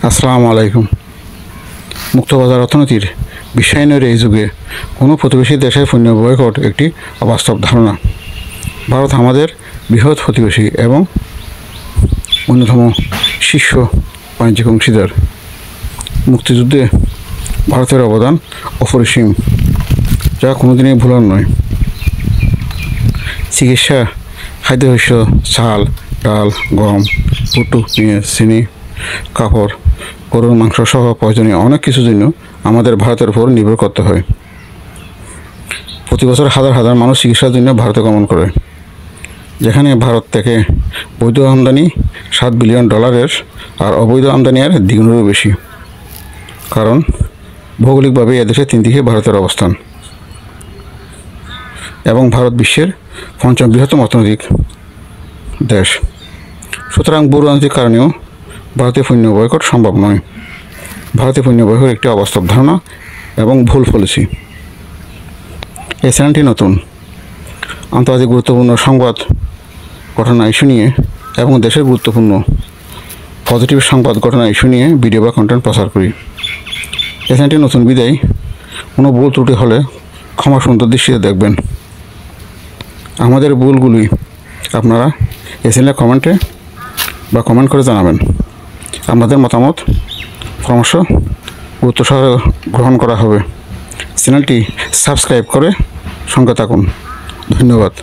আসসালামু আলাইকুম। মুক্তবাজার অর্থনীতির বিশ্বায়নের এই যুগে কোনো প্রতিবেশী দেশের পণ্য বয়কট একটি অবাস্তব ধারণা। ভারত আমাদের বৃহৎ প্রতিবেশী এবং অন্যতম শীর্ষ বাণিজ্যিক অংশীদার। মুক্তিযুদ্ধে ভারতের অবদান অপরিসীম, যা কোনোদিনই ভুলার নয়। চিকিৎসা, খাদ্যশস্য, চাল, ডাল, গম, পুটু, পেঁয়াজ, চিনি, কাপড়, গরুর মাংস সহ প্রয়োজনীয় অনেক কিছুর জন্য আমাদের ভারতের উপর নির্ভর করতে হয়। প্রতি বছর হাজার হাজার মানুষ চিকিৎসার জন্য ভারতে গমন করে, যেখানে ভারত থেকে বৈধ আমদানি $7 বিলিয়ন আর অবৈধ আমদানি আর দ্বিগুণেরও বেশি। কারণ ভৌগোলিকভাবে এদেশে 3 দিকে ভারতের অবস্থান এবং ভারত বিশ্বের 5ম বৃহত্তম অর্থনৈতিক দেশ। সুতরাং বহু রাজনৈতিক কারণেও ভারতীয় পণ্য বয়কট সম্ভব নয়। ভারতীয় পণ্য বয়কট একটি অবাস্তব ধারণা এবং ভুল পলিসি। এই চ্যানেলটি নতুন, আন্তর্জাতিক গুরুত্বপূর্ণ সংবাদ, ঘটনা ইস্যু নিয়ে এবং দেশের গুরুত্বপূর্ণ পজিটিভ সংবাদ, ঘটনা ইস্যু নিয়ে ভিডিও বা কন্টেন্ট প্রচার করি। এই চ্যানেলটি নতুন বিদায় কোনো ভুল ত্রুটি হলে ক্ষমা সুন্দর দৃষ্টিতে দেখবেন। আমাদের ভুলগুলি আপনারা এই চ্যানেলে কমেন্ট করে জানাবেন। আপনাদের মতামত, পরামর্শ গুরুত্ব সহকারে গ্রহণ করা হবে। চ্যানেলটি সাবস্ক্রাইব করে সঙ্গে থাকুন। ধন্যবাদ।